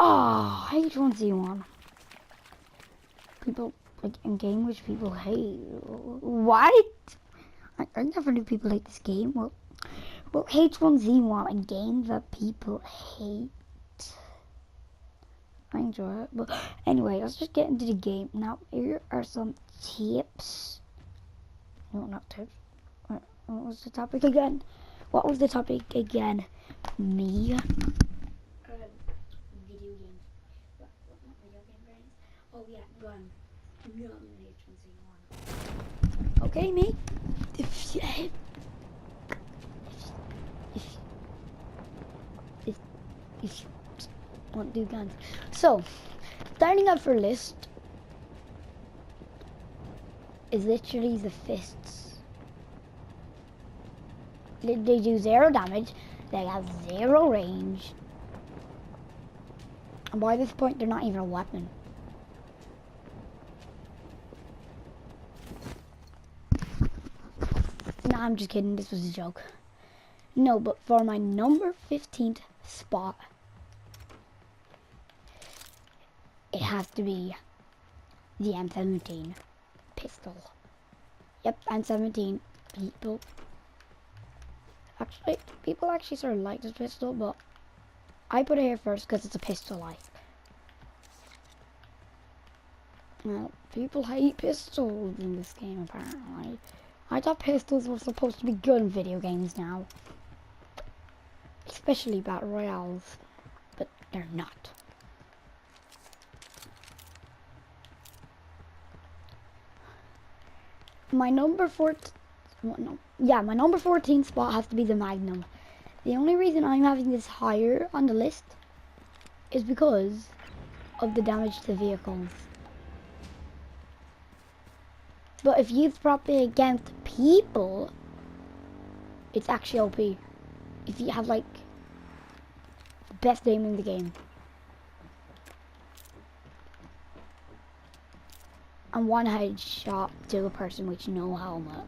Oh, H1Z1. People, like, in game which people hate. What? I never knew people hate this game. Well, H1Z1, a game that people hate. I enjoy it. But anyway, let's just get into the game. Now, here are some tips. No, not tips. What was the topic again? What was the topic again? Me. Video games. What not video game brains? Oh yeah, gun. Not H1Z1. Okay, me. If you want to do guns. So, starting up for list is literally the fists. They do 0 damage, they have 0 range, and by this point they're not even a weapon. Nah, I'm just kidding, this was a joke. No, but for my number 15th spot, it has to be the M17 pistol. Yep, M17. People actually sort of like this pistol, but I put it here first because it's a pistol like. Now, people hate pistols in this game apparently. I thought pistols were supposed to be good in video games now. Especially battle royales, but they're not. My number 14, my number 14 spot has to be the Magnum. The only reason I'm having this higher on the list is because of the damage to vehicles. But if used properly against people, it's actually OP. If you have like the best aim in the game. And one headshot to a person with no helmet.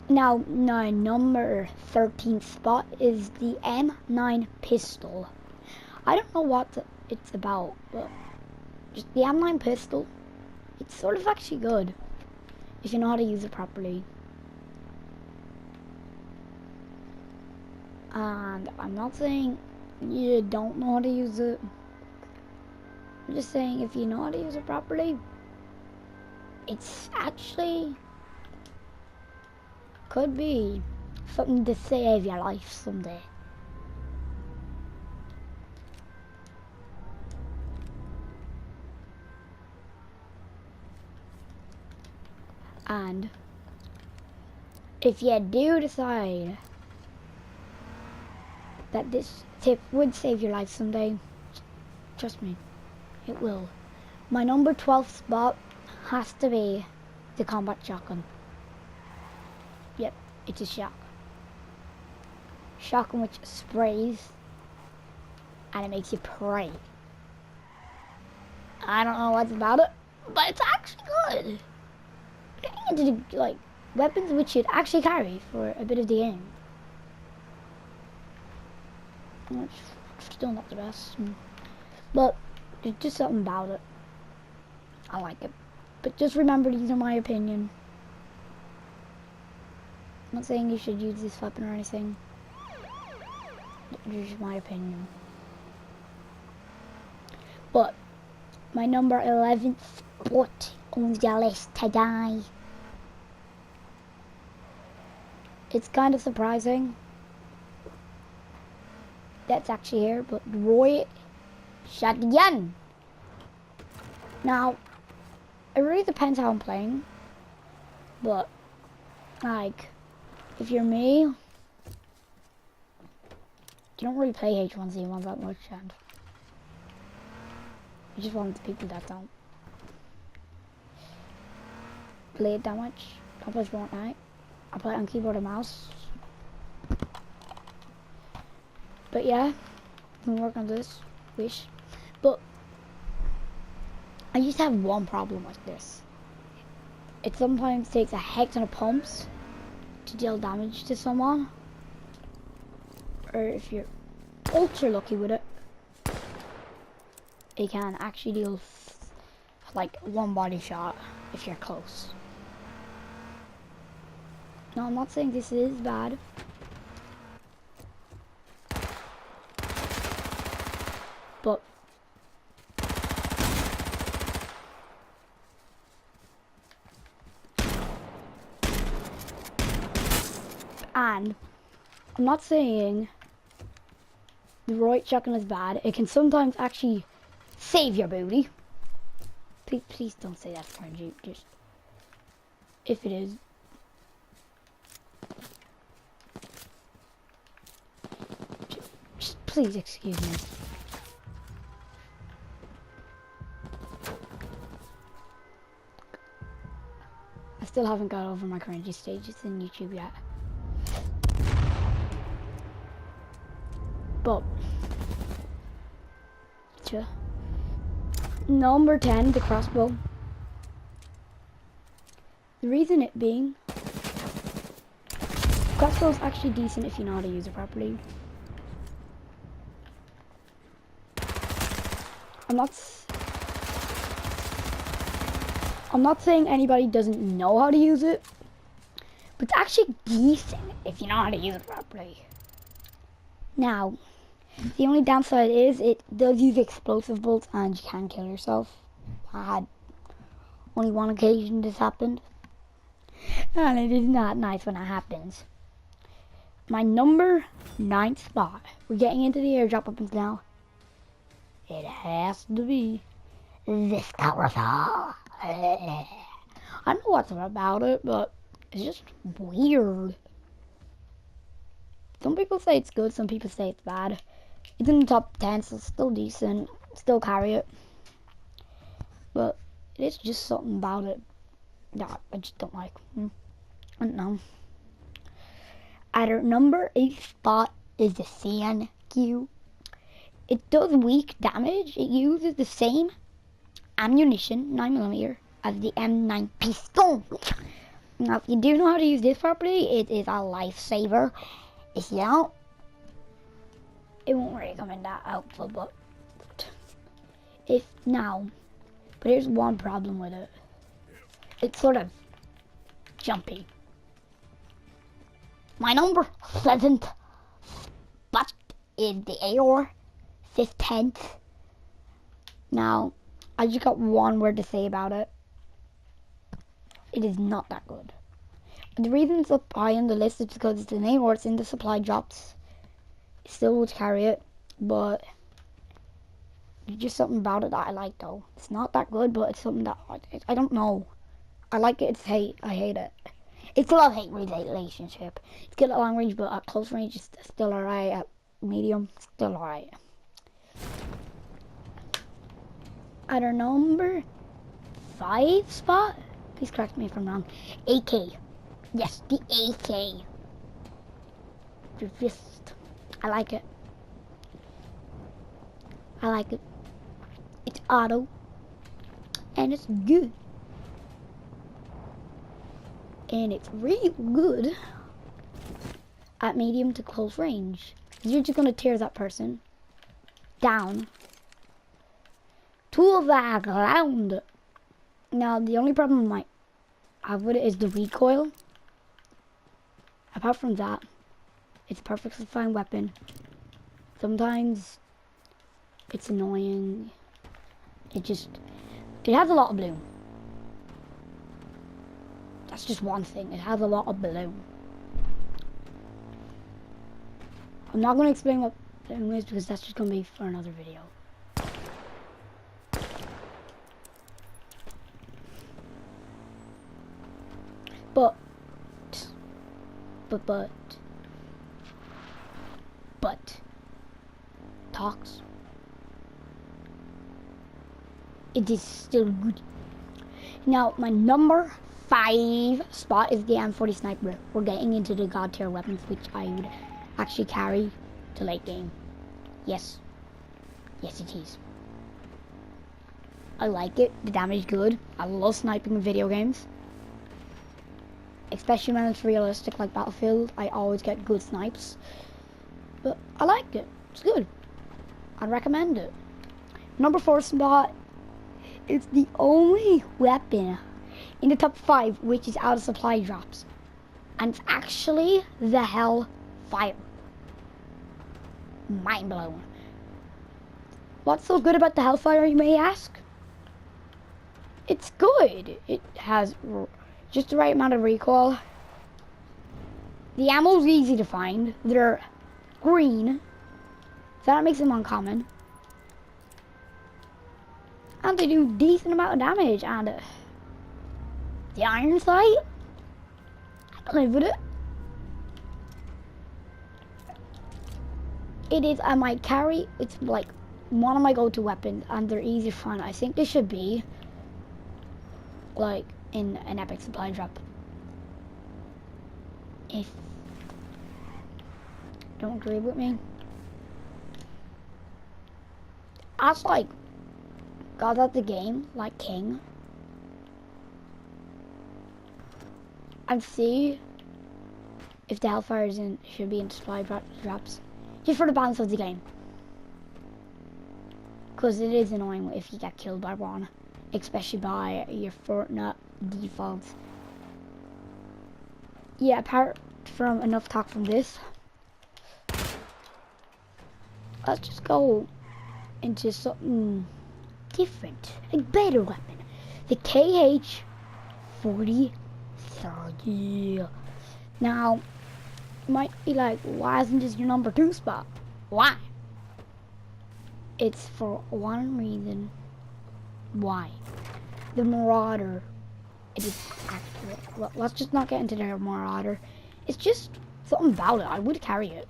Now, my number 13th spot is the M9 pistol. I don't know what it's about, but just the M9 pistol, it's sort of actually good if you know how to use it properly. And I'm not saying you don't know how to use it. I'm just saying if you know how to use it properly, it's actually could be something to save your life someday. And if you do decide that this tip would save your life someday, trust me, it will. My number 12 spot has to be the combat shotgun. Yep, it's a shotgun. Shotgun which sprays and it makes you pray. I don't know what's about it, but it's actually good. Getting into the, like, weapons which you'd actually carry for a bit of the game. It's still not the best, but there's just something about it. I like it. But just remember, these are my opinion. I'm not saying you should use this weapon or anything. It's just my opinion. But my number 11th spot on the list today. It's kind of surprising that's actually here, but Roy Shotgun. Now, it really depends how I'm playing, but like, if you're me, you don't really play H1Z1 that much, and you just want the people that don't play it that much. I play Fortnite. I play it on keyboard and mouse. But yeah, I'm working on this, wish. But I just have one problem with this. It sometimes takes a heck ton of pumps to deal damage to someone. Or if you're ultra lucky with it. It can actually deal like one body shot if you're close. No, I'm not saying this is bad. But and I'm not saying the right shotgun is bad. It can sometimes actually save your booty. Please don't say that's cringy. Just if it is. Just please excuse me. I still haven't got over my cringy stages in YouTube yet. But number 10, the crossbow. The reason it being, crossbow is actually decent if you know how to use it properly. I'm not saying anybody doesn't know how to use it, but it's actually decent if you know how to use it properly. Now, the only downside is it does use explosive bolts and you can kill yourself. I had only one occasion this happened, and it is not nice when it happens. My number 9 spot. We're getting into the airdrop weapons now. It has to be this carousel. I don't know what's about it, but it's just weird. Some people say it's good, some people say it's bad. It's in the top 10, so it's still decent. Still carry it. But it's just something about it that I just don't like. I don't know. At our number 8 spot is the CNQ. It does weak damage. It uses the same ammunition, 9mm, as the M9 pistol. Now, if you do know how to use this properly, it is a lifesaver. If you don't, it won't really come in that helpful, but here's one problem with it. It's sort of jumpy. My number 7th spot is the AR-15. Now, I just got one word to say about it. It is not that good. But the reason it's up high on the list is because it's an AR, it's in the supply drops. It still would carry it, but there's just something about it that I like though. It's not that good, but it's something that I don't know. I like it, it's hate. I hate it. It's a love-hate relationship. It's good at long range, but at close range, it's still alright. At medium, still alright. At our number 5 spot, please correct me if I'm wrong, AK. Yes, the AK. The fist. I like it. I like it. It's auto. And it's good. And it's really good at medium to close range. You're just gonna tear that person down to the ground. Now, the only problem I might have with it is the recoil. Apart from that, it's a perfectly fine weapon. Sometimes it's annoying. It has a lot of bloom. That's just one thing. It has a lot of bloom. I'm not going to explain what bloom is because that's just going to be for another video. But talks. It is still good. Now, my number 5 spot is the M40 Sniper. We're getting into the god tier weapons, which I would actually carry to late game. Yes. Yes, it is. I like it. The damage is good. I love sniping in video games. Especially when it's realistic like Battlefield. I always get good snipes. But I like it. It's good. I'd recommend it. Number 4 spot. It's the only weapon in the top 5 which is out of supply drops. And it's actually the Hellfire. Mind blown. What's so good about the Hellfire, you may ask? It's good. It has just the right amount of recoil. The ammo's easy to find. They're green, so that makes them uncommon. And they do decent amount of damage. And the iron sight, I can live with it. It is I might carry. It's like one of my go-to weapons, and they're easy to find. I think they should be like in an epic supply drop. If you don't agree with me, I was like got out the game like king and see if the Hellfire should be in supply drops, just for the balance of the game. Because it is annoying if you get killed by one, especially by your Fortnite defaults. Yeah, apart from enough talk from this, let's just go into something different, a better weapon. The KH-4030. Now, you might be like, why isn't this your number 2 spot? Why? It's for one reason. Why? The Marauder. It is accurate. Well, let's just not get into the Marauder. It's just something about it. I would carry it.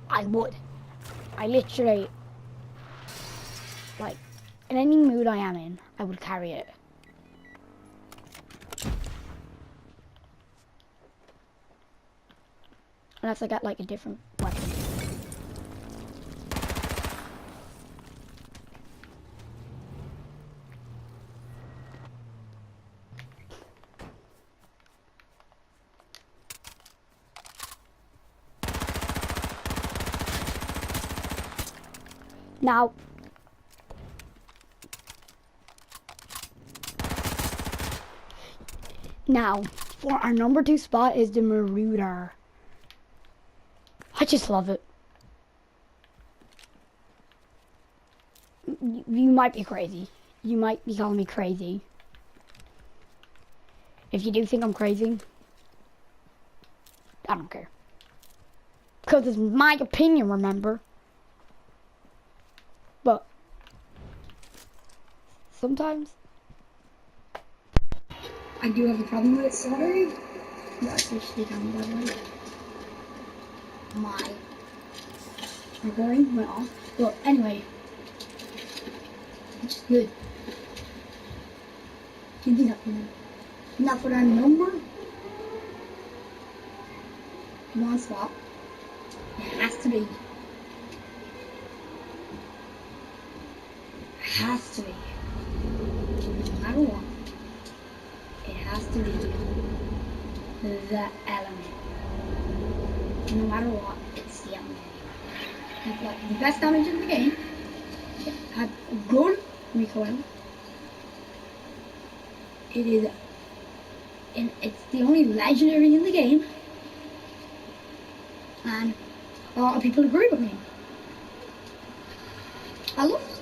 I would. I literally, like, in any mood I am in, I would carry it. Unless I got like a different weapon. Now, for our number 2 spot is the Marauder. I just love it. You might be crazy. You might be calling me crazy. If you do think I'm crazy, I don't care. Because it's my opinion, remember? But sometimes I do have a problem with it, sorry. That's actually down, by the way. My recording went off. But anyway, it's good. Give me that for now. Now for our number 1 spot, it has to be. Has to be. No matter what, it has to be the element. No matter what, it's the element. It's got the best damage in the game. It had good recoil. It is, and it's the only legendary in the game. And a lot of people agree with me. I love it.